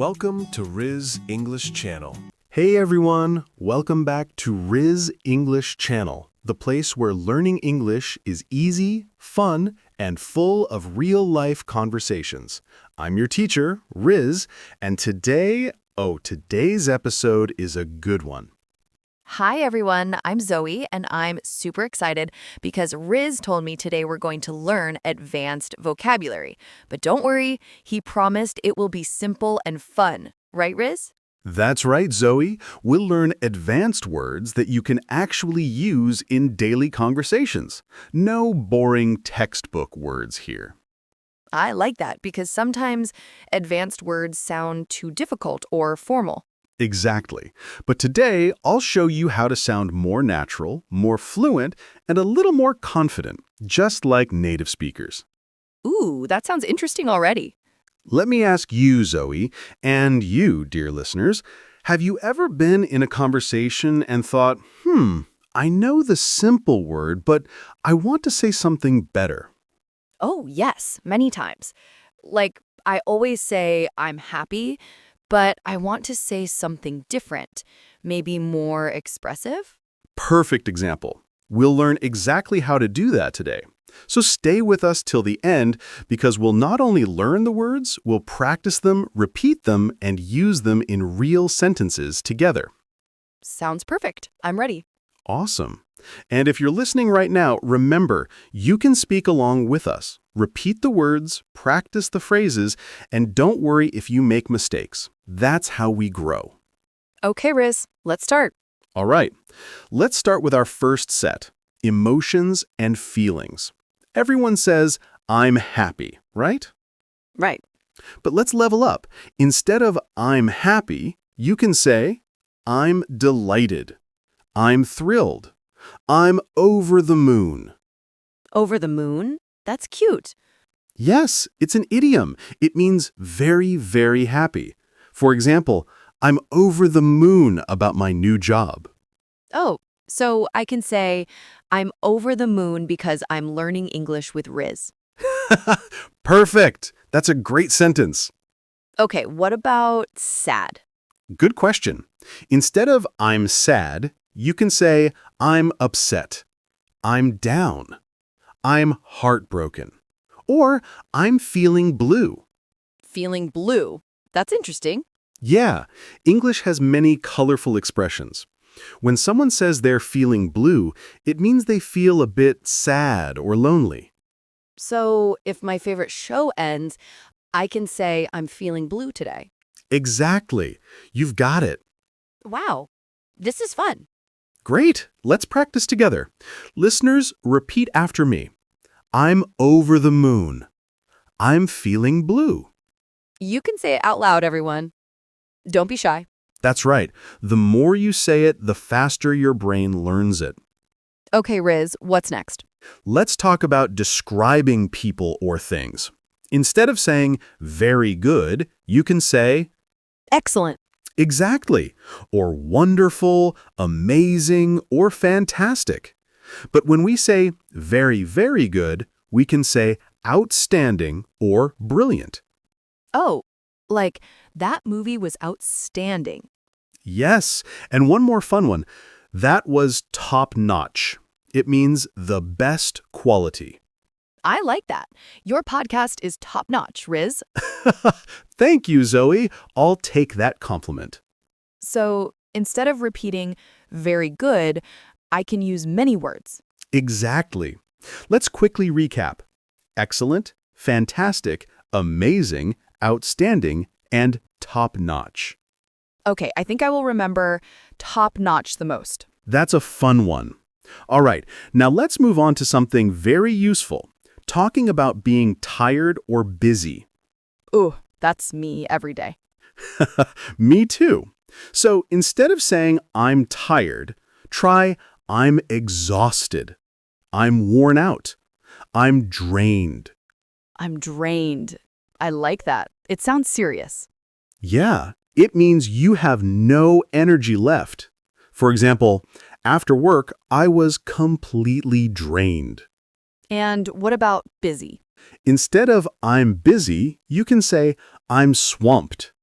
Welcome to Riz English Channel. Hey everyone, welcome back to Riz English Channel, the place where learning English is easy, fun, and full of real-life conversations. I'm your teacher, Riz, and today's episode is a good one. Hi everyone, I'm Zoe and I'm super excited because Riz told me today we're going to learn advanced vocabulary. But don't worry, he promised it will be simple and fun. Right, Riz? That's right, Zoe. We'll learn advanced words that you can actually use in daily conversations. No boring textbook words here. I like that because sometimes advanced words sound too difficult or formal. Exactly. But today, I'll show you how to sound more natural, more fluent, and a little more confident, just like native speakers. Ooh, that sounds interesting already. Let me ask you, Zoe, and you, dear listeners, have you ever been in a conversation and thought, I know the simple word, but I want to say something better? Oh, yes, many times. Like, I always say I'm happy, but I want to say something different, maybe more expressive. Perfect example. We'll learn exactly how to do that today. So stay with us till the end because we'll not only learn the words, we'll practice them, repeat them, and use them in real sentences together. Sounds perfect. I'm ready. Awesome. And if you're listening right now, remember, you can speak along with us. Repeat the words, practice the phrases, and don't worry if you make mistakes. That's how we grow. Okay, Riz, let's start. All right, let's start with our first set, emotions and feelings. Everyone says, I'm happy, right? Right. But let's level up. Instead of I'm happy, you can say, I'm delighted. I'm thrilled. I'm over the moon. Over the moon? That's cute. Yes, it's an idiom. It means very, very happy. For example, I'm over the moon about my new job. Oh, so I can say, I'm over the moon because I'm learning English with Riz. Perfect. That's a great sentence. Okay, what about sad? Good question. Instead of I'm sad, you can say I'm upset. I'm down. I'm heartbroken. Or I'm feeling blue. Feeling blue. That's interesting. Yeah, English has many colorful expressions. When someone says they're feeling blue, it means they feel a bit sad or lonely. So if my favorite show ends, I can say I'm feeling blue today. Exactly. You've got it. Wow, this is fun. Great. Let's practice together. Listeners, repeat after me. I'm over the moon. I'm feeling blue. You can say it out loud, everyone. Don't be shy. That's right. The more you say it, the faster your brain learns it. Okay, Riz, what's next? Let's talk about describing people or things. Instead of saying very good, you can say Excellent. exactly, or wonderful, amazing, or fantastic. But when we say very, very good, we can say outstanding or brilliant. Oh, like that movie was outstanding. Yes, and one more fun one. That was top-notch. It means the best quality. I like that. Your podcast is top-notch, Riz. Thank you, Zoe. I'll take that compliment. So instead of repeating very good, I can use many words. Exactly. Let's quickly recap. Excellent, fantastic, amazing, outstanding, and top-notch. Okay, I think I will remember top-notch the most. That's a fun one. All right, now let's move on to something very useful, talking about being tired or busy. Ooh, that's me every day. Me too. So instead of saying I'm tired, try I'm exhausted. I'm worn out. I'm drained. I'm drained. I like that. It sounds serious. Yeah, it means you have no energy left. For example, after work, I was completely drained. And what about busy? Instead of I'm busy, you can say I'm swamped.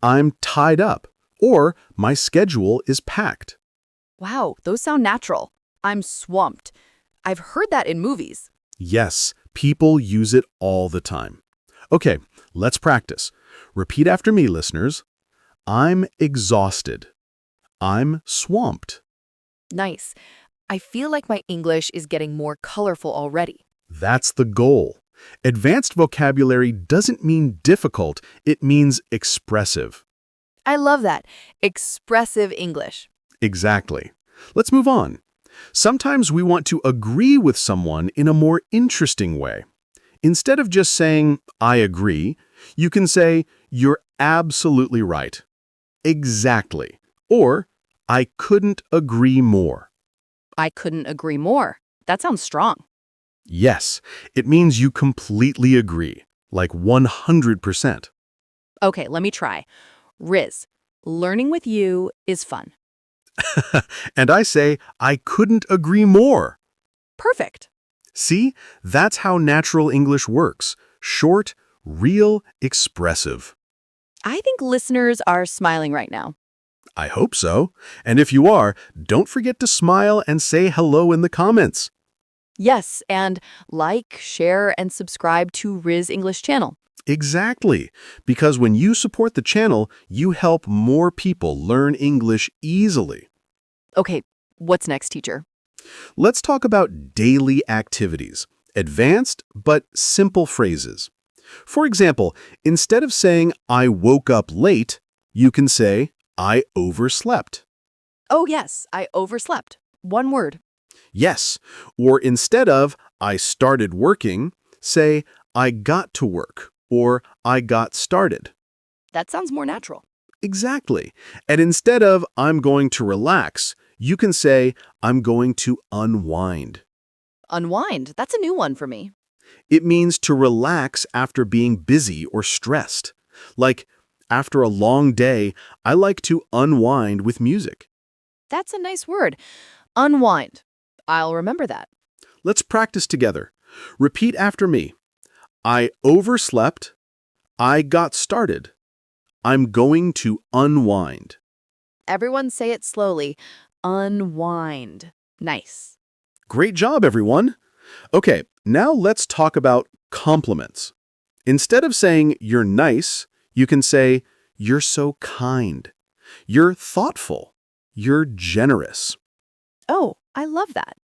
I'm tied up, or my schedule is packed. Wow, those sound natural. I'm swamped. I've heard that in movies. Yes, people use it all the time. Okay, let's practice. Repeat after me, listeners. I'm exhausted. I'm swamped. Nice. I feel like my English is getting more colorful already. That's the goal. Advanced vocabulary doesn't mean difficult, it means expressive. I love that. Expressive English. Exactly. Let's move on. Sometimes we want to agree with someone in a more interesting way. Instead of just saying, I agree, you can say, you're absolutely right. Exactly. Or, I couldn't agree more. I couldn't agree more. That sounds strong. Yes, it means you completely agree, like 100%. Okay, let me try. Riz, learning with you is fun. And I say, I couldn't agree more. Perfect. See, that's how natural English works. Short, real, expressive. I think listeners are smiling right now. I hope so. And if you are, don't forget to smile and say hello in the comments. Yes, and like, share, and subscribe to Riz English Channel. Exactly. Because when you support the channel, you help more people learn English easily. Okay, what's next, teacher? Let's talk about daily activities. Advanced but simple phrases. For example, instead of saying, I woke up late, you can say, I overslept. Oh, yes, I overslept. One word. Yes. Or instead of, I started working, say, I got to work, or I got started. That sounds more natural. Exactly. And instead of, I'm going to relax, you can say, I'm going to unwind. Unwind. That's a new one for me. It means to relax after being busy or stressed. Like, after a long day, I like to unwind with music. That's a nice word. Unwind. I'll remember that. Let's practice together. Repeat after me. I overslept. I got started. I'm going to unwind. Everyone say it slowly. Unwind. Nice. Great job, everyone. Okay, now let's talk about compliments. Instead of saying you're nice, you can say you're so kind. You're thoughtful. You're generous. Oh, I love that.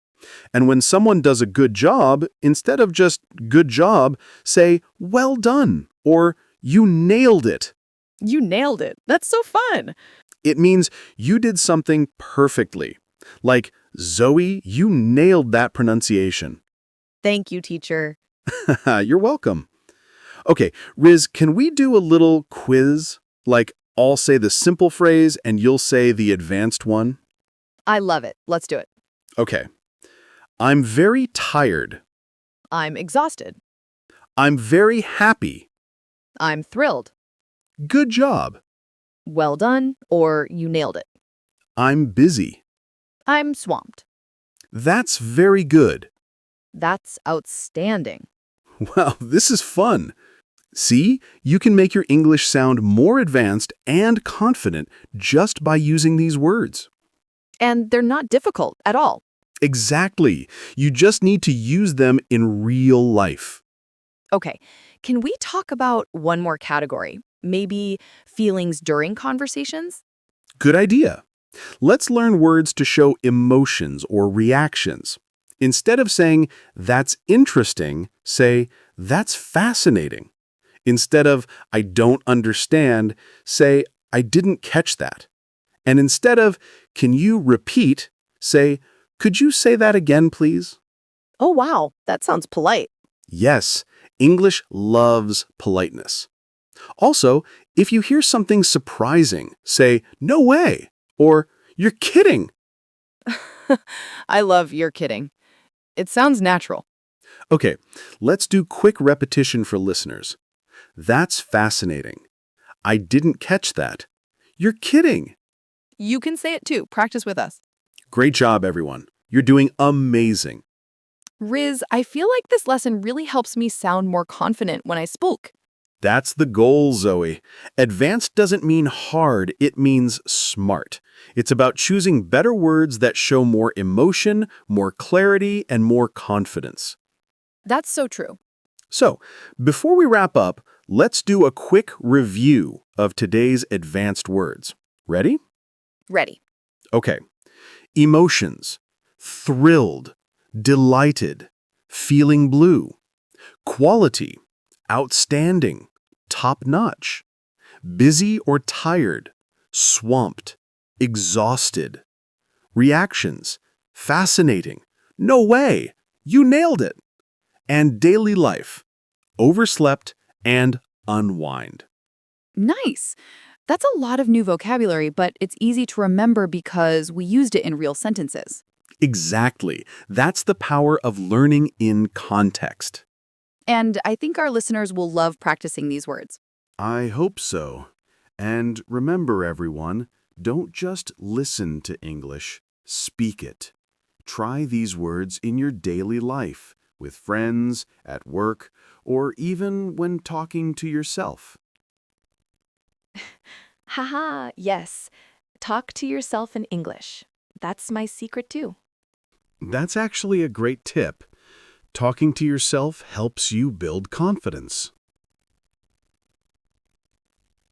And when someone does a good job, instead of just good job, say well done or you nailed it. You nailed it. That's so fun. It means you did something perfectly. Like, Zoe, you nailed that pronunciation. Thank you, teacher. You're welcome. Okay, Riz, can we do a little quiz? Like, I'll say the simple phrase and you'll say the advanced one? I love it. Let's do it. Okay. I'm very tired. I'm exhausted. I'm very happy. I'm thrilled. Good job. Well done, or you nailed it. I'm busy. I'm swamped. That's very good. That's outstanding. Wow, this is fun. See, you can make your English sound more advanced and confident just by using these words. And they're not difficult at all. Exactly. You just need to use them in real life. Okay, can we talk about one more category? Maybe feelings during conversations? Good idea. Let's learn words to show emotions or reactions. Instead of saying, that's interesting, say, that's fascinating. Instead of, I don't understand, say, I didn't catch that. And instead of, can you repeat, say, could you say that again, please? Oh, wow, that sounds polite. Yes, English loves politeness. Also, if you hear something surprising, say, no way, or you're kidding. I love you're kidding. It sounds natural. Okay, let's do quick repetition for listeners. That's fascinating. I didn't catch that. You're kidding. You can say it too. Practice with us. Great job, everyone. You're doing amazing. Riz, I feel like this lesson really helps me sound more confident when I spoke. That's the goal, Zoe. Advanced doesn't mean hard, it means smart. It's about choosing better words that show more emotion, more clarity, and more confidence. That's so true. So, before we wrap up, let's do a quick review of today's advanced words. Ready? Ready. Okay. Emotions. Thrilled. Delighted. Feeling blue. Quality. Outstanding. Top-notch. Busy or tired. Swamped. Exhausted. Reactions. Fascinating. No way. You nailed it. And daily life. Overslept and unwind. Nice. That's a lot of new vocabulary, but it's easy to remember because we used it in real sentences. Exactly. That's the power of learning in context. And I think our listeners will love practicing these words. I hope so. And remember, everyone, don't just listen to English, speak it. Try these words in your daily life, with friends, at work, or even when talking to yourself. Haha, yes. Talk to yourself in English. That's my secret too. That's actually a great tip. Talking to yourself helps you build confidence.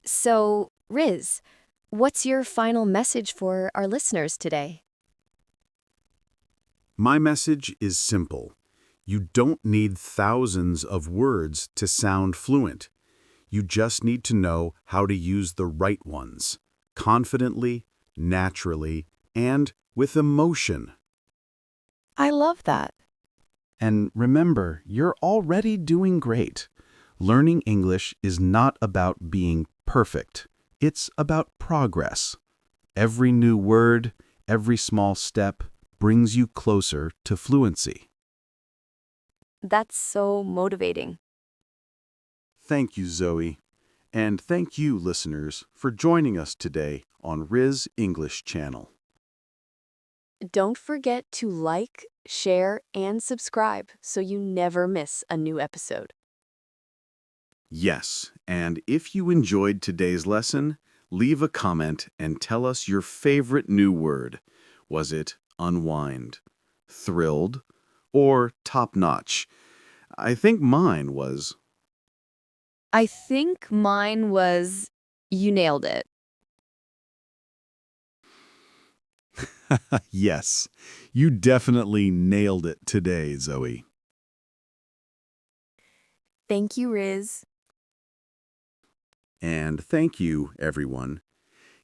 So, Riz, what's your final message for our listeners today? My message is simple. You don't need thousands of words to sound fluent. You just need to know how to use the right ones, confidently, naturally, and with emotion. I love that. And remember, you're already doing great. Learning English is not about being perfect. It's about progress. Every new word, every small step brings you closer to fluency. That's so motivating. Thank you, Zoe. And thank you, listeners, for joining us today on Riz English Channel. Don't forget to like, share, and subscribe so you never miss a new episode. Yes, and if you enjoyed today's lesson, leave a comment and tell us your favorite new word. Was it unwind, thrilled, or top-notch? I think mine was... I think mine was, you nailed it. Yes, you definitely nailed it today, Zoe. Thank you, Riz. And thank you, everyone.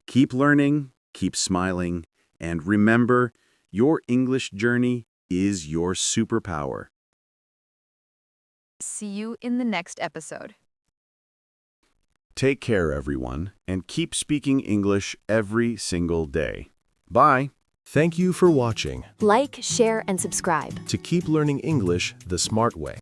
Keep learning, keep smiling, and remember, your English journey is your superpower. See you in the next episode. Take care, everyone, and keep speaking English every single day. Bye. Thank you for watching. Like, share, and subscribe. To keep learning English the smart way.